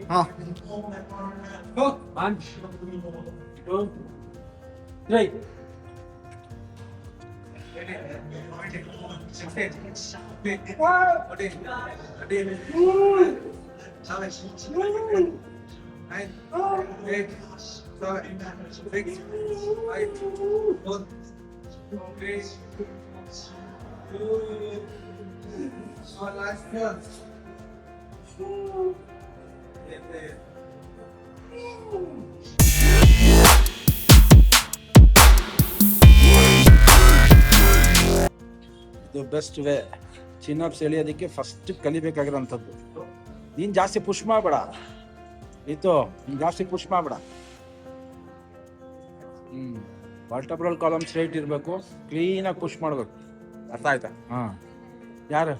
हाँ 1 2 3 ಇದು best way ಚಿನ್ನಪ್ಸ್ ಎಳಿಯೋದಕ್ಕೆ first ಕಲಿಬೇಕಾಗಿರೋಂಥದ್ದು. ನೀನು ಜಾಸ್ತಿ ಪುಷ್ ಮಾಡಬೇಡ, ಇತ್ತು ನೀನು ಜಾಸ್ತಿ ಪುಷ್ ಮಾಡಬೇಡ. ವರ್ಟಬ್ರಲ್ ಕಾಲಮ್ ಸ್ಟ್ರೈಟ್ ಇರಬೇಕು, ಕ್ಲೀನಾಗಿ ಪುಷ್ ಮಾಡಬೇಕು. ಅರ್ಥ ಆಯ್ತಾ? ಹಾಂ. ಯಾರು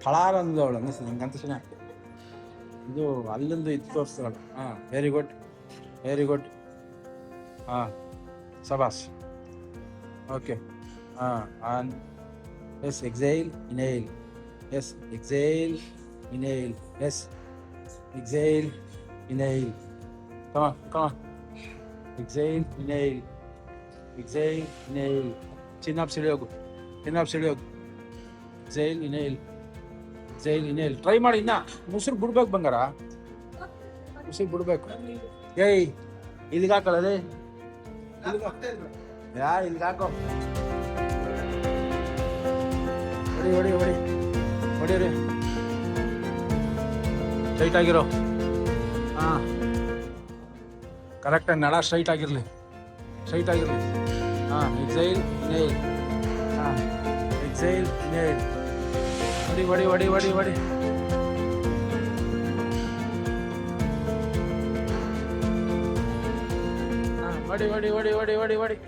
ಫಳಾರ ಅಂದವಳು ಅನ್ನಿಸ್ತದೆ ನಂಗಂತ ಚೆನ್ನಾಗಿ. ಇದು ಅಲ್ಲಿಂದು ಇದು ತೋರಿಸ್ತಾರಲ್ಲ. ಹಾಂ, ವೆರಿ ಗುಡ್ ವೆರಿ ಗುಡ್. ಹಾಂ, ಸಬಾಸ್. Okay. And yes, exhale, inhale. Yes, exhale, inhale. Yes, exhale, inhale. Come on. Exhale, inhale. Exhale, inhale. Chin up, silly. Exhale, inhale. Exhale, inhale. Try ಮಾಡಿ ಇನ್ನ. ಮುಸುರು ಬಿಡ್ಬೇಕು ಬಂಗಾರ. ಮುಸುರು ಬಿಡ್ಬೇಕು. ಏಯ್, ಇಲ್ಲಿಗೆ ಹಾಕಲ್ಲ. ಇಲ್ಲಿಗೆ ಹಾಕೋ. ಹೊಡಿ ಸ್ಟ್ರೈಟ್ ಆಗಿರೋ. ಹಾಂ, ಕರೆಕ್ಟಾಗಿ ನಡ ಸ್ಟ್ರೈಟ್ ಆಗಿರಲಿ. ಹಾಂ, ಎಕ್ಸೈಲ್ ಇನೇಲ್. ಹಾಂ, ಎಕ್ಸೈಲ್ ಇನೇಲ್. ಹೊಡಿ. ಹಾಂ, ಹೊಡಿ.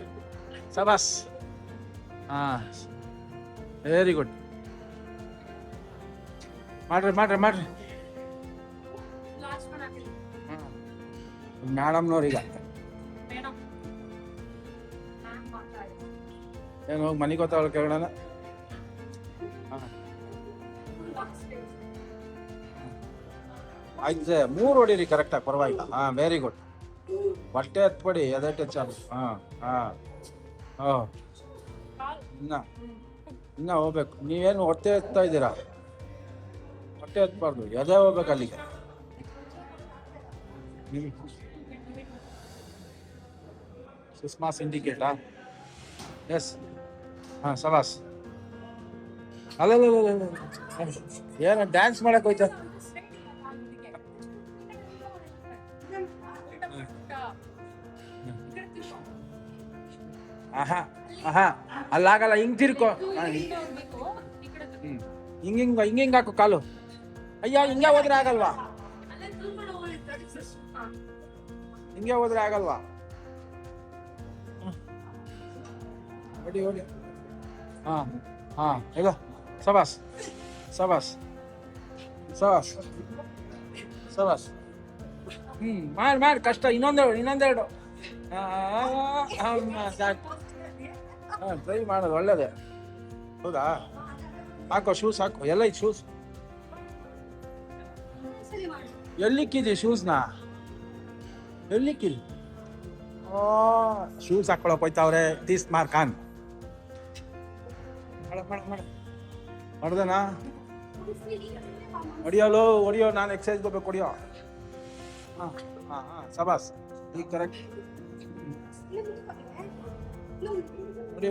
ಸಬಾಸ್. ಹಾಂ, ವೆರಿ ಗುಡ್. ಮಾಡ್ರಿ. ಮೇಡಮ್ನವ್ರೀಗ ಏನು ಹೋಗಿ ಮನೆಗೆ ಗೊತ್ತಾವಳ ಕೇಳೋಣ. ಹಾಂ, ಆಯ್ತು. 3 ಹೊಡೀರಿ ಕರೆಕ್ಟಾಗಿ, ಪರವಾಗಿಲ್ಲ. ಹಾಂ, ವೆರಿ ಗುಡ್. ಹೊಟ್ಟೆ ಎತ್ಬಿಡಿ, ಅದೇ ಟಚ್ ಆಗ. ಹಾಂ. ಇನ್ನ ಹೋಗ್ಬೇಕು. ನೀವೇನು ಹೊಟ್ಟೆ ಎತ್ತಾ ಇದ್ದೀರಾ? ಹೊಟ್ಟೆ ಎತ್ಬಾರ್ದು, ಎದೆ ಹೋಗ್ಬೇಕು ಅಲ್ಲಿಗೆ. ಸುಸ್ಮಾಸ್ ಇಂಡಿಕೇಟಾ? ಎಸ್. ಹಾಂ, ಸಬಾಸ್. ಅಲ್ಲ ಏನು ಡ್ಯಾನ್ಸ್ ಮಾಡಕ್ಕೆ ಹೋಯ್ತಾ? ಅಲ್ಲಾಗಲ್ಲ, ಹಿಂಗೆ ತಿರ್ಕೋ. ಹಿಂಗೆ ಹಾಕು ಕಾಲು. ಅಯ್ಯ, ಹಿಂಗೆ ಹೋದ್ರೆ ಆಗಲ್ವಾ? ಹೊಡಿ. ಹಾಂ, ಈಗ ಸಬಾಸ್. ಮಾಡಿ ಕಷ್ಟ. ಇನ್ನೊಂದೆರಡು. ಟ್ರೈ ಮಾಡೋದು ಒಳ್ಳೇದೇ. ಹೌದಾ? ಹಾಕೋ ಶೂಸ್, ಹಾಕೋ. ಎಲ್ಲ ಐತೆ ಶೂಸ್. ಎಲ್ಲಿಕ್ಕಿದೆ ಶೂಸ್ನ? ಶೂಸ್ ಹಾಕೊಳಕ್ ಹೋಯ್ತಾವ್ರೆ. ತೀಸ್ ಮಾರ್ಕಾನ್ ಮಾಡ್ದನಾ? ಹೊಡಿಯೋ. ನಾನು ಎಕ್ಸಸೈಸ್ ಹೋಗ್ಬೇಕು. ಹೊಡಿಯೋ. ಹಾಂ, ಸಬಾಸ್. ಈಗ ಕರೆಕ್ಟ್. ಹೊಡಿ.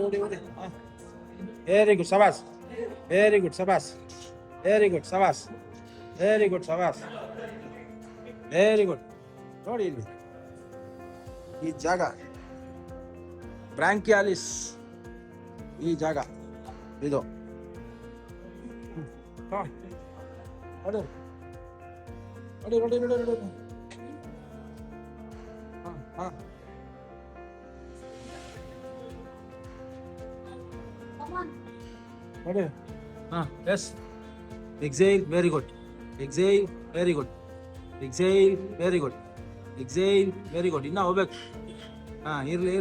ಹಾಂ, ವೆರಿ ಗುಡ್. ಸಬಾಸ್. Very good. ಸಬಾಸ್. ನೋಡಿ ಇಲ್ಲಿ ಈ ಜಾಗ ಬ್ರಾಂಕಿಯಾಲಿಸ್, ಈ ಜಾಗ ಇದು. ನೋಡಿ. ನೋಡಿ. Yes. Exhale, very good. Exhale, very good. Exhale, very good. Exhale, very good. ಇನ್ನ ಹೋಗ್ಬೇಕು. ಇರ್ಲಿ.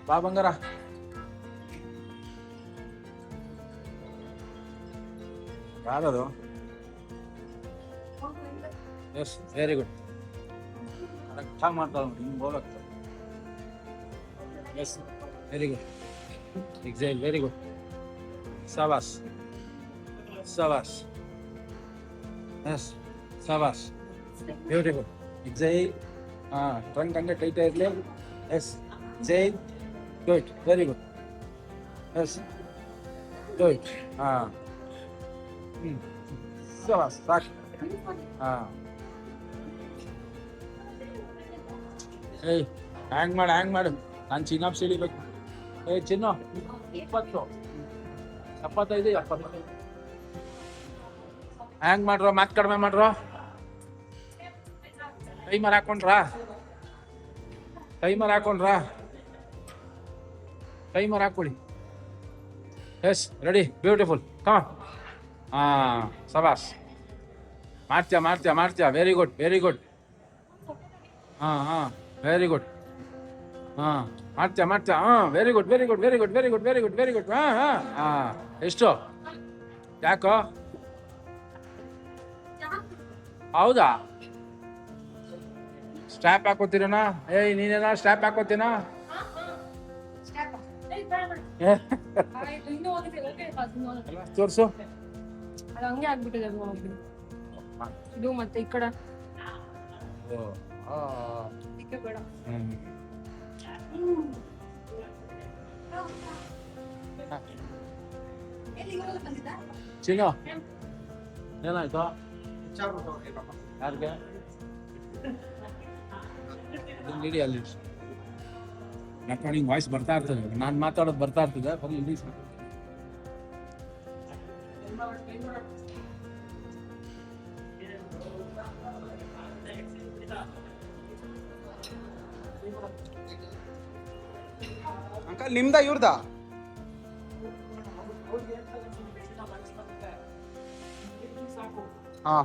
ಬಾ ಬಂಗಾರ. ಯಾರದು? Yes, very good. ಕರೆಕ್ಟಾಗಿ ಮಾಡ್ತಾರೆ ಹಿಂಗೆ ಹೋಗ್ಬೇಕು. Yes, very good. Exhale, very good. ಸಾಬಾಸ್. ಎಸ್, ಸಾಬಾಸ್. ಬ್ಯೂಟಿಫುಲ್. ಎಕ್ಸೈಲ್. ಟ್ರಂಕ್ ಹಂಗೆ ಟೈಟ್ ಇರಲಿ. Yes, exhale. Good, very good. Yes, good. ಸಾಬಾಸ್, ಸಾಕು. ಏಯ್, ಹ್ಯಾಂಗ್ ಮಾಡು. ನಾನು ಚಿನ್ನಪ್ಸ್ ಹಿಡಿಬೇಕು. ಚಿನ್ನು 20, 75, 70. ಹ್ಯಾಂಗ್ ಮಾಡ್ರೋ, ಮಾತು ಕಡಿಮೆ ಮಾಡ್ರೋ. ಟೈಮರ್ ಹಾಕೊಂಡ್ರಾ? ಟೈಮರ್ ಹಾಕೊಳ್ಳಿ. Yes, ready, beautiful. ಕಮ್. ಸಬಾಸ್. ಮಾಡ್ತೀಯ. Very good. Very good. Very good. ಮಾಡ್ತೀಯ. Very good. ಎಷ್ಟು? ಯಾಕೋ? ಹೌದಾ? ಸ್ಟ್ಯಾಪ್ ಹಾಕೋತೀರನಾ? ನೀನೇನಾ ಸ್ಟ್ಯಾಪ್ ಹಾಕೋತೀನಾ? ತೋರ್ಸು. ಅದು ಹಂಗೆ ಆಗ್ಬಿಟ್ಟಿದೆ ಇದು. ಮತ್ತೆ ಈ ಕಡೆ ಬೇಡ. ಚಿನ್ನು, ಏನಾಯ್ತು? ಯಾರಿಗೆ? ಇಡೀ ಅಲ್ಲಿ ರೆಕಾರ್ಡಿಂಗ್ ವಾಯ್ಸ್ ಬರ್ತಾ ಇರ್ತದೆ. ನಾನು ಮಾತಾಡೋದು ಬರ್ತಾ ಇರ್ತದೆ. ಬರೀ ಇಲ್ಲಿ ಅಂಕಲ್, ನಿಮ್ದ ಇವ್ರದ? ಹಾ.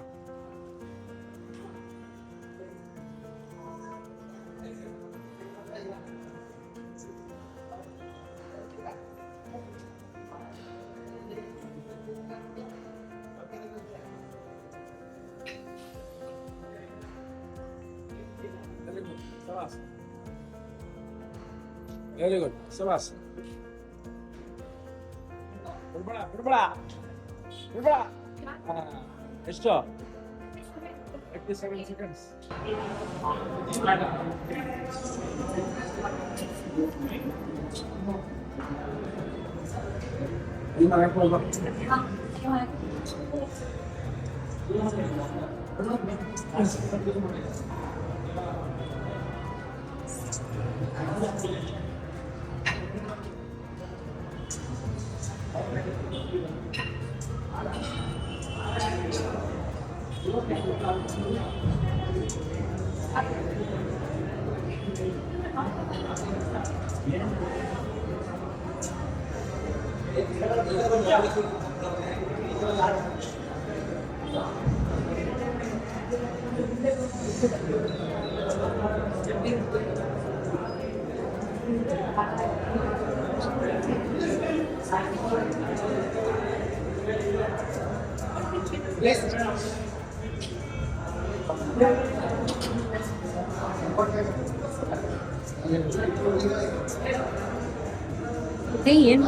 Very good. ಸಬಾಸ್. ಬಿಡ್ಬೇಡ. ಎಷ್ಟು? 87 seconds. ಏನು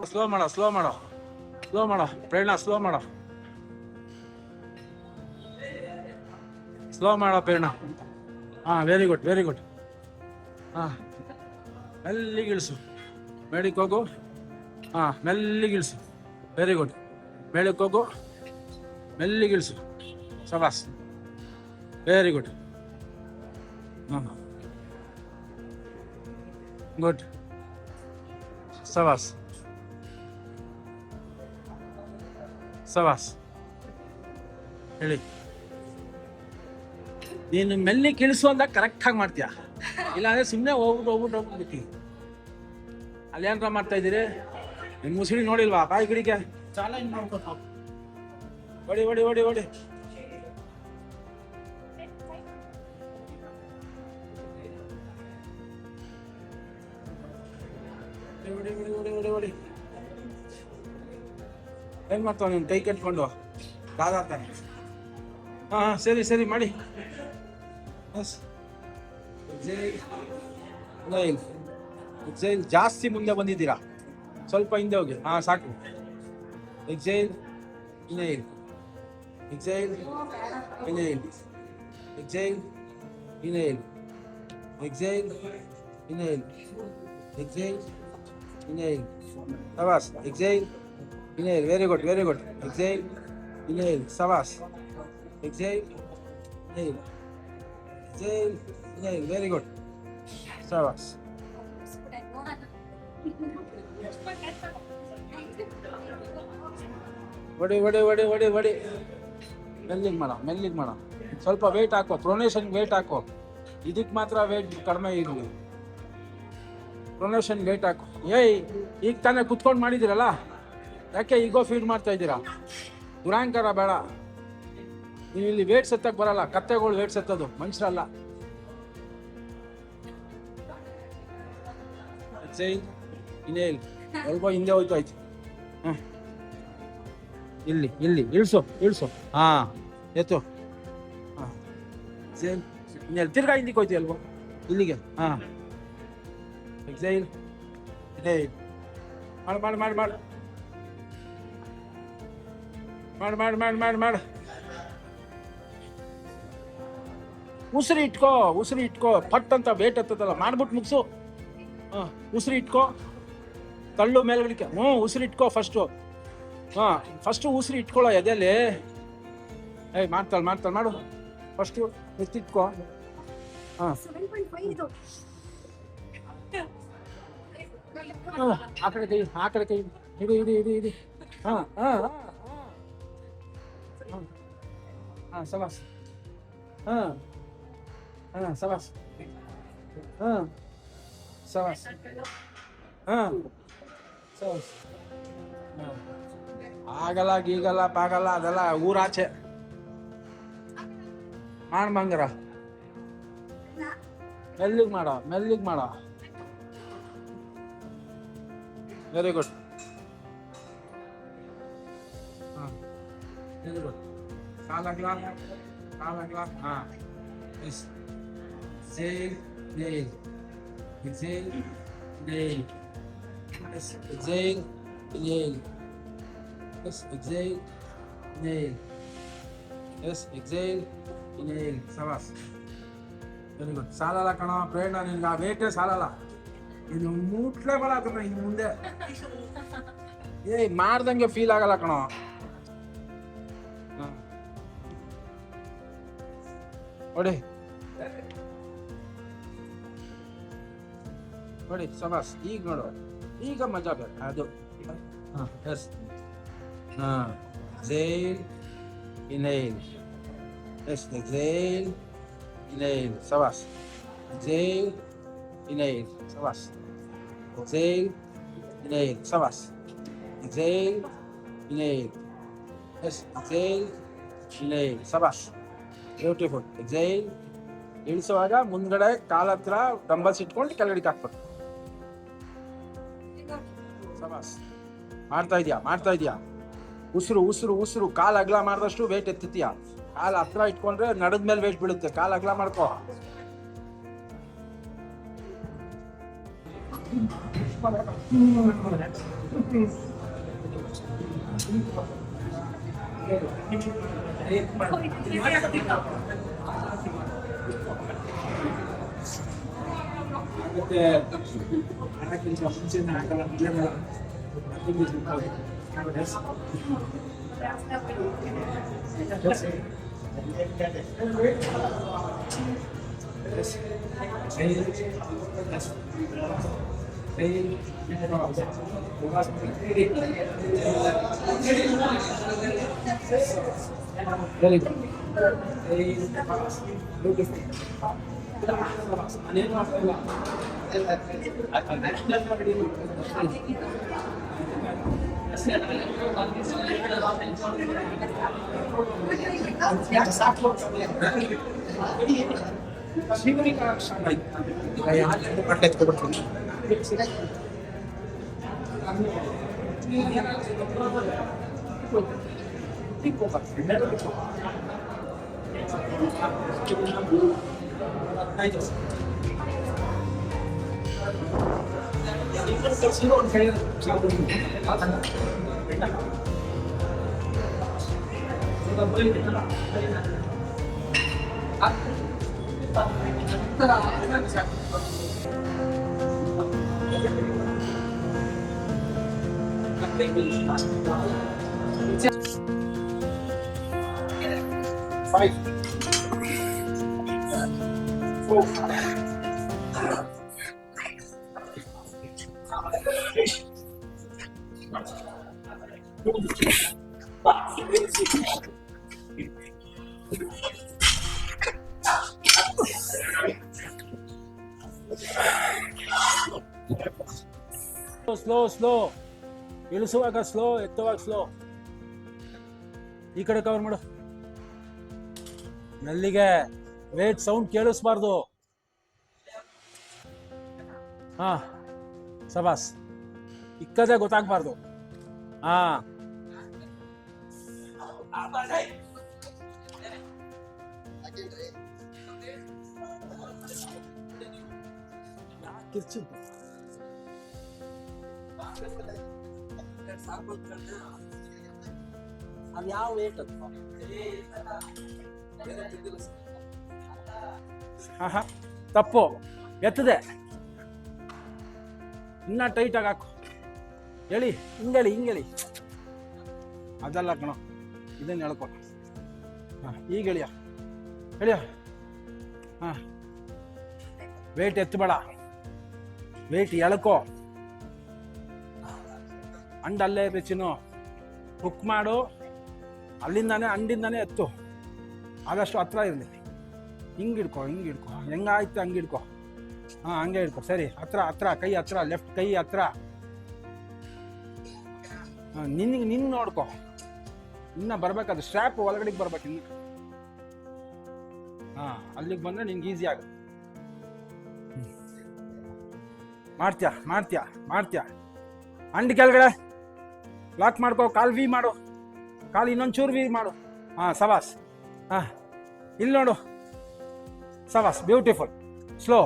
ಸ್ಲೋ ಮಾಡೋ ಪ್ರೇರಣಾ. ಸ್ಲೋ ಮಾಡೋ ಪ್ರೇರಣಾ. Very good. ಮೆಲ್ಲಿಗೆ ಇಳಿಸು. ಮೇಡಕ್ಕೆ ಹೋಗು. ಮೆಲ್ಲಿಗೆ ಇಳಿಸು. Very good. ಮೇಡಕ್ಕೆ ಹೋಗು. ಮೆಲ್ಲಿಗೆ ಇಳಿಸು. ಸಬಾಸ್, ವೆರಿ ಗುಡ್. ಹಾಂ, ಗುಡ್. ಸಬಾಸ್, ಸಬಾಸ್. ಹೇಳಿ, ನೀನು ಮೆಲ್ಲಿ ಇಳಿಸು ಅಂದಾಗ ಕರೆಕ್ಟಾಗಿ ಮಾಡ್ತೀಯ, ಇಲ್ಲಾಂದ್ರೆ ಸುಮ್ಮನೆ ಹೋಗ್ಬಿಟ್ಟು ಅಲ್ಲಿ ಏನಾರ ಮಾಡ್ತಾ ಇದ್ದೀರಿ? ನಿಮ್ಮ ಮುಸುಳಿ ನೋಡಿಲ್ವಾ? ಬಾಯಿ ಗಿಡಿಗೆ ಚಾಲೆಂಜ್ ಮಾಡ್ಕೊತ ಹೊಡಿ ಹೊಡಿ ಹೊಡಿ ಹೊಡಿ. ಹೊಡಿ ಹೊಡಿ ಹೊಡಿ ಹೊಡಿ ಹೊಡಿ. ಏನ್ ಮಾಡ್ತಾವ ನೀನು ಕೈ ಕಟ್ಕೊಂಡು? ದಾದಾತಾನೆ. ಹಾಂ ಸರಿ ಸರಿ ಮಾಡಿ. Yes, exhale. ಜಾಸ್ತಿ ಮುಂದೆ ಬಂದಿದ್ದೀರಾ, ಸ್ವಲ್ಪ ಹಿಂದೆ ಹೋಗಿ. ಹಾಂ ಸಾಕು. Exhale, inhale. Exhale, inhale. Exhale, inhale. Exhale, inhale. Exhale, inhale. ಸವಾಸ್. Exhale, inhale. Very good, very good. Exhale, inhale. ಸವಾಸ್. Exhale, inhale. Exhale, inhale. Very good. ಸವಾಸ್. ಹೊಡಿ ಹೊಡಿ ಹೊಡಿ ಹೊಡಿ ಹೊಡಿ. ಮೆಲ್ಲಿಗೆ ಮಾಡ, ಮೆಲ್ಲಿಗೆ ಮಾಡ. ಸ್ವಲ್ಪ ವೇಟ್ ಹಾಕೋ, ಪ್ರೊನೇಷನ್ ವೇಟ್ ಹಾಕೋ. ಇದಕ್ಕೆ ಮಾತ್ರ ವೇಟ್ ಕಡಿಮೆ ಇರಲಿ. ಪ್ರೊನೇಷನ್ ವೇಟ್ ಹಾಕೋ. ಏಯ್, ಈಗ ತಾನೇ ಕುತ್ಕೊಂಡು ಮಾಡಿದ್ದೀರಲ್ಲ, ಯಾಕೆ ಈಗೋ ಫೀಡ್ ಮಾಡ್ತಾ ಇದ್ದೀರಾ? ದುರಾಂಕಾರ ಬೇಡ. ನೀವು ಇಲ್ಲಿ ವೇಟ್ ಸತ್ತಕ್ಕೆ ಬರಲ್ಲ, ಕತ್ತೆಗಳು ವೇಟ್ ಸತ್ತೋದು, ಮನುಷ್ಯರಲ್ಲ. Exhale, inhale. ಸ್ವಲ್ಪ ಹಿಂದೆ ಹೋಯ್ತು, ಆಯ್ತು. ಹಾಂ, ಇಲ್ಲಿ ಇಲ್ಲಿ ಇಳಿಸು ಇಳಿಸು. ಹಾಂ, ಎತ್ತು. ಹಾಂ, ಎಕ್ಸೈಲ್, ಇನ್ಹೇಲ್. ತಿರ್ಗಾ ಹಿಂದಕ್ಕೆ ಹೋಯ್ತು ಅಲ್ವೋ, ಇಲ್ಲಿಗೆ. ಹಾಂ, ಎಕ್ಸೈಲ್, ಇನ್ಹೇಲ್. ಮಾಡು ಮಾಡು ಮಾಡು ಮಾಡು ಮಾಡು ಮಾಡು ಮಾಡು ಮಾಡು ಮಾಡು. ಉಸಿರು ಇಟ್ಕೋ, ಉಸಿರು ಇಟ್ಕೋ. ಪಟ್ ಅಂತ ವೇಟ್ ಹತ್ತದಲ್ಲ, ಮಾಡ್ಬಿಟ್ಟು ಮುಗಿಸು. ಹಾಂ, ಉಸಿರು ಇಟ್ಕೋ, ತಳ್ಳು ಮೇಲ್ಗಡಿಕೆ. ಉಸಿರು ಇಟ್ಕೋ ಫಸ್ಟು. ಹಾಂ, ಫಸ್ಟು ಉಸಿರು ಇಟ್ಕೊಳ್ಳೋ ಎದೆಯಲ್ಲಿ. ಏಯ್, ಮಾಡ್ತಾಳೆ ಮಾಡ್ತಾಳೆ, ಮಾಡು ಫಸ್ಟು. ಎತ್ತಿಟ್ಕೋ. ಹಾಂ, ಆ ಕಡೆ ಕೈ, ಆ ಕಡೆ ಕೈ. ಇಡಿ ಇಡಿ ಇಡಿ ಇಡಿ. ಹಾಂ ಹಾಂ ಹಾಂ ಹಾಂ ಹಾಂ. ಸಬಾಸ್. ಹಾಂ ಹಾಂ, ಸಬಾಸ್. ಹಾಂ, ಸಬಾಸ್. ಹಾಂ, ಸಬಾಸ್. ಹಾಂ, ಆಗಲ್ಲ ಗೀಗಲ್ಲ ಪಾಗಲ್ಲ, ಅದೆಲ್ಲ ಊರಾಚೆ. ಮಾಡು ಮಂಗರ, ಮೆಲ್ಲಿಗೆ ಮಾಡೋ, ಮೆಲ್ಲಿಗೆ ಮಾಡೋ. Very good. ಹಾಂ, ವೆರಿ ಗುಡ್. ಕಾಲಾಗ್ಲಾ, ಕಾಲಾಗ್ಲಾ. ಹಾಂ, yes. Exhale, inhale. Exhale, inhale. Yes, exhale, inhale. Yes, exhale, inhale. Yes, exhale, inhale. ಸವಾಸ್. Very good. ಸಾಲಲ್ಲ ಕಣೋ ಪ್ರೇರಣ, ನಿನ್ಗೆ ಆ ವೇಟೇ ಸಾಲಲ್ಲ. ಇನ್ನು ಮುಟ್ಲೇ ಬೇಡ ಕಣ ಇನ್ನು ಮುಂದೆ. ಏಯ್, ಮಾಡ್ದಂಗೆ ಫೀಲ್ ಆಗಲ್ಲ ಕಣೋ. ಹಾಂ, ಹೊಡಿ ಹೊಡಿ. ಸಬಾಸ್. ಈಗ ನೋಡು, ಈಗ ಮಜಾ ಬೇಕು ಅದು. ಹಾಂ, ಎಸ್. ಹಾಂ, exhale, inhale. Yes, exhale, inhale. ಸಬಾಸ್. Exhale, inhale. ಸಬಾಸ್. Exhale, inhale. ಸಬಾಸ್. Exhale, inhale. Yes, exhale, inhale. ಸಬಾಸ್. ಬ್ಯೂಟಿಫುಲ್. ಎಕ್ಸೇಲ್. ಇಳಿಸುವಾಗ ಮುಂದ್ಗಡೆ ಕಾಲ ಹತ್ರ ಡಂಬಲ್ಸ್ ಇಟ್ಕೊಂಡು ಕೆಳಗಡೆ ಹಾಕ್ಬೇಕು. ಸಬಾಸ್. ಮಾಡ್ತಾ ಇದೀಯಾ, ಮಾಡ್ತಾ ಇದೀಯಾ. ಉಸಿರು ಉಸಿರು ಉಸಿರು. ಕಾಲು ಅಗಲ ಮಾಡಿದಷ್ಟು ವೇಟ್ ಎತ್ತತೀಯ. ಕಾಲು ಹತ್ರ ಇಟ್ಕೊಂಡ್ರೆ ನಡದ ಮೇಲೆ ವೇಟ್ ಬೀಳುತ್ತೆ. ಕಾಲು ಅಗಲ ಮಾಡ್ಕೋ. Very good. Five. Four. Slow ಇಳಿಸುವಾಗ ಸ್ಲೋ, ಎತ್ತುವಾಗ ಸ್ಲೋ. ಈ ಕಡೆ ಕವರ್ ಮಾಡು. ಮೆಲ್ಲಿಗೆ, ವೇಟ್ ಸೌಂಡ್ ಕೇಳಿಸ್ಬಾರ್ದು. ಹಾ, ಸಬಾಸ್. ಇಕ್ಕದೇ ಗೊತ್ತಾಗ್ಬಾರ್ದು. ಹಾ, ಕಿರ್ಚಿ ಅದು ಯಾವ ವೇಟ್ ಅದು? ತಪ್ಪು, ಎತ್ತದೆ. ಇನ್ನ ಟೈಟ್ ಆಗಿ ಹಾಕು. ಹೇಳಿ, ಹಿಂಗೇಳಿ. ಅದಲ್ಲ ಕಣೋ, ಇದನ್ನ ಹೇಳ್ಕೊ. ಈಗ ಹೇಳಿಯ ವೇಟ್ ಎತ್ತಬೇಡ, ವೇಟ್ ಎಳ್ಕೊ. ಅಂಡ್ ಅಲ್ಲೇ ಚಿನ್ನು ಹುಕ್ ಮಾಡು. ಅಲ್ಲಿಂದಾನೆ ಅಂಡಿಂದಾನೆ ಎತ್ತು. ಆದಷ್ಟು ಹತ್ರ ಇರಲಿ. ಹಿಂಗಿಡ್ಕೊ. ಹೆಂಗಾಯ್ತು ಹಂಗಿಡ್ಕೊ. ಹಂಗೆ ಹಿಡ್ಕೊ. ಸರಿ, ಹತ್ರ ಕೈ ಹತ್ರ, ಲೆಫ್ಟ್ ಕೈ ಹತ್ರ. ನಿನ್ ನೋಡ್ಕೊ. ಇನ್ನ ಬರ್ಬೇಕಾದ್ರೆ ಸ್ಟ್ರ್ಯಾಪ್ ಒಳಗಡೆಗೆ ಬರ್ಬೇಕು. ಇನ್ನು ಅಲ್ಲಿಗೆ ಬಂದ್ರೆ ನಿನ್ಗೆ ಈಸಿ ಆಗುತ್ತೆ. ಮಾಡ್ತೀಯ. ಅಂಡ್ ಕೆಳಗಡೆ ಲಾಕ್ ಮಾಡ್ಕೊ. ಕಾಲ್ ವಿ ಮಾಡು. ಕಾಲು ಇನ್ನೊಂಚೂರು ವಿ ಮಾಡು. ಸವಾಸ್. ಇಲ್ಲಿ ನೋಡು. ಸವಾಸ್, ಬ್ಯೂಟಿಫುಲ್. ಸ್ಲೋ.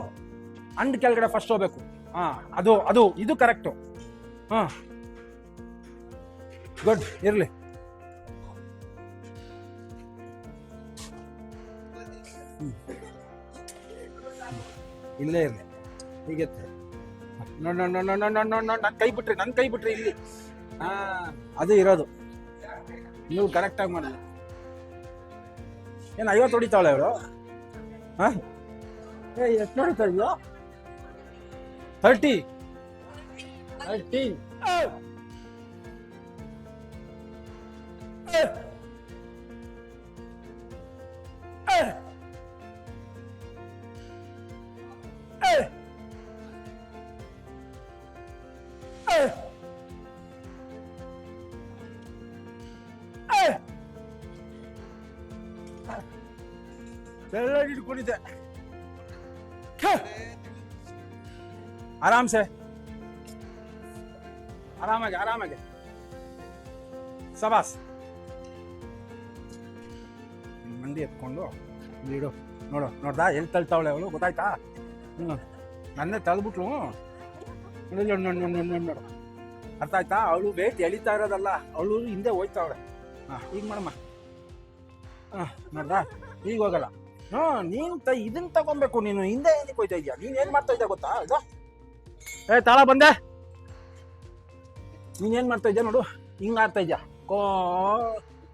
ಅಂಡ್ ಕೆಳಗಡೆ ಫಸ್ಟ್ ಹೋಗ್ಬೇಕು. ಅದು ಇದು ಕರೆಕ್ಟು. ಗುಡ್. ಇರ್ಲಿ. ಇಲ್ಲೇ ಇರ್ಲಿ. ಹೀಗೆ ನನ್ನ ಕೈ ಬಿಟ್ರಿ ಇಲ್ಲಿ. ಅದು ಇರೋದು. ನೀವು ಕರೆಕ್ಟಾಗಿ ಮಾಡಲಿ. ಏನು 50 ಹೊಡಿತಾವಳೆ ಅವಳು? ಎಷ್ಟು ಹೊಡಿತಾ ಇದೆಯೋ? 30. ಚೆನ್ನಾಗಿ ಹಿಡ್ಕೊಂಡಿದ್ದೆ. ಆರಾಮಾಗಿ. ಸಬಾಸ್. ಮಂಡಿ ಎತ್ಕೊಂಡು ಇಡು. ನೋಡ್ದಾ ಎಲ್ಲಿ ತಳ್ತಾವಳೆ ಅವಳು? ಗೊತ್ತಾಯ್ತಾ? ನನ್ನೇ ತಳ್ಬಿಟ್ಲು. ನೋಡು, ಅರ್ಥ ಆಯ್ತಾ? ಅವಳು ವೇಟ್ ಎಳಿತಾ ಇರೋದಲ್ಲ, ಅವಳು ಹಿಂದೆ ಹೋಯ್ತಾವಳೆ. ಈಗ ಮಾಡಮ್ಮ. ನೋಡ್ದಾ? ಈಗ ಹೋಗಲ್ಲ. ನೀನು ಇದನ್ನ ತಗೊಬೇಕು. ನೀನು ಹಿಂದೆ ಏನಕ್ಕೆ ಹೋಯ್ತಾ ಇದೆಯಾ? ನೀನ್ ಏನ್ ಮಾಡ್ತಾ ಇದ್ಯಾ ಗೊತ್ತಾ? ಇದು ತಾಳ ಬಂದೆ. ನೀನ್ ಏನ್ ಮಾಡ್ತಾ ಇದ್ಯಾ ನೋಡು, ಹಿಂಗ್ ಆಡ್ತಾ ಇದ್ಯಾ. ಕೋ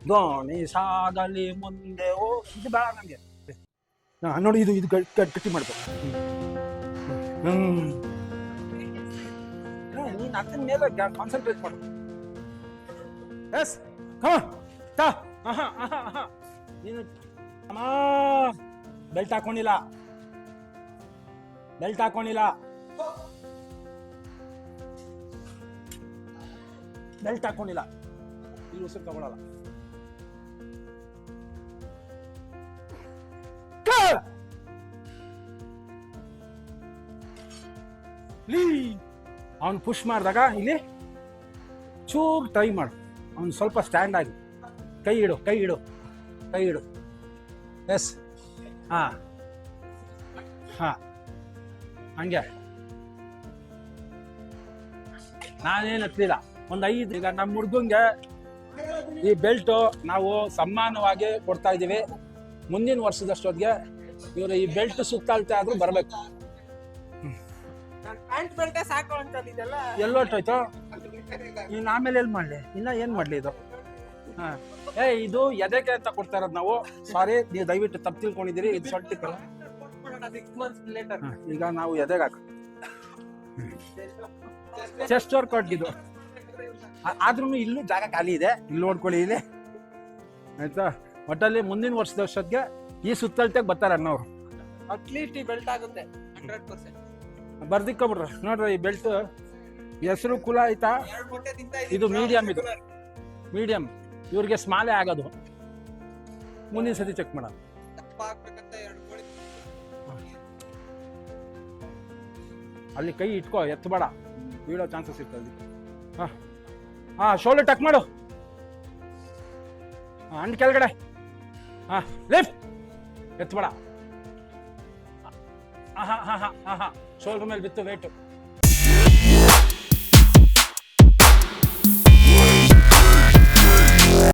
ದೋಣಿ ಸಾಗಲಿ ಮುಂದೆ ಓ ಇದು ಬೇಡ ನನಗೆ. ನೋಡಿ ಇದು ಗಟ್ಟಿ ಮಾಡ್ಬೇಕು. ನೀನು ಅದನ್ನ ಮೇಲೆ ಕಾನ್ಸಂಟ್ರೇಟ್ ಮಾಡು. ಎಸ್ ನೀನು ಬೆಲ್ಟ್ ಹಾಕೊಂಡಿಲ್ಲ, ಬೆಲ್ಟ್ ಹಾಕೊಂಡಿಲ್ಲ, ಬೆಲ್ಟ್ ಹಾಕೊಂಡಿಲ್ಲ. ಇಲ್ಲಿ ಉಸಿರು ತಗೊಳಲ್ಲ. ಅವನು ಪುಷ್ ಮಾಡಿದಾಗ ಇಲ್ಲಿ ಚೂರು ಟ್ರೈ ಮಾಡು. ಅವನು ಸ್ವಲ್ಪ ಸ್ಟ್ಯಾಂಡ್ ಆಗಿ ಕೈ ಇಡು, ಕೈ ಇಡು, ಕೈ ಇಡು. ಎಸ್ ಹಾ ಹಾ ಹಂಗೆ. ನಾನೇನು ಹತ್ತಲಿಲ್ಲ. ಒಂದು 5 ಈಗ ನಮ್ಮ ಹುಡುಗಂಗೆ ಈ ಬೆಲ್ಟು ನಾವು ಸಮ್ಮಾನವಾಗಿ ಕೊಡ್ತಾ ಇದ್ದೀವಿ. ಮುಂದಿನ ವರ್ಷದಷ್ಟೊತ್ತಿಗೆ ಇವರು ಈ ಬೆಲ್ಟ್ ಸುತ್ತಾಳ್ತಾ ಆದ್ರೂ ಬರಬೇಕು. ಎಲ್ಲೋಟೋಯ್ತು ನೀನು ಆಮೇಲೆ ಎಲ್ಲಿ ಮಾಡಲಿ? ಇನ್ನ ಏನು ಮಾಡಲಿ ಇದು? ಹಾಂ ಇದು ಎದೆಗೆ ಅಂತ ಕೊಡ್ತಾ ಇರೋದು ನಾವು. ಸಾರಿ, ನೀವು ದಯವಿಟ್ಟು ತಪ್ಪು ತಿಳ್ಕೊಂಡಿದ್ದೀರಿ. ಇದು ಸೊಟ್ಟಿಕ್ಕಲ್ಲ. ಈಗ ನಾವು ಎದೆಗೆ ಹಾಕ ಚೆಸ್ಟ್ ವರ್ಕೌಟ್ ಇದು. ಆದ್ರೂ ಇಲ್ಲೂ ಜಾಗ ಖಾಲಿ ಇದೆ, ಇಲ್ಲಿ ನೋಡ್ಕೊಳ್ಳಿ ಇಲ್ಲಿ ಆಯ್ತಾ. ಒಟ್ಟಲ್ಲಿ ಮುಂದಿನ ವರ್ಷದಷ್ಟೊತ್ತಿಗೆ ಈ ಸುತ್ತಳತೆಗೆ ಬರ್ತಾರೆ ಅನ್ನೋರು. ಅಟ್ಲೀಸ್ಟ್ ಈ ಬೆಲ್ಟ್ ಆಗುತ್ತೆ 100%. ಬರ್ದಿಕ್ಕೊಬಿಡ್ರ ನೋಡ್ರಿ. ಈ ಬೆಲ್ಟ್ ಹೆಸರು ಕುಲ ಆಯ್ತಾ. ಇದು ಮೀಡಿಯಂ, ಇದು ಮೀಡಿಯಂ. ಇವ್ರಿಗೆ ಸ್ಮಾಲೇ ಆಗೋದು. ಮುಂದಿನ ಸತಿ ಚೆಕ್ ಮಾಡೋಣ. ಅಲ್ಲಿ ಕೈ ಇಟ್ಕೋ, ಎತ್ತಬೇಡ, ಬೀಳೋ ಚಾನ್ಸಸ್ ಇರ್ತದೆ. ಹಾಂ ಶೋಲ್ಡರ್ ಟಕ್ ಮಾಡು. ಅಂಡ್ ಕೆಳಗಡೆ. ಹಾಂ ಲಿಫ್ಟ್, ಎತ್ತಬೇಡ. ಹಾಂ ಶೋಲ್ಡರ್ ಮೇಲೆ ಬಿತ್ತು ವೇಟು.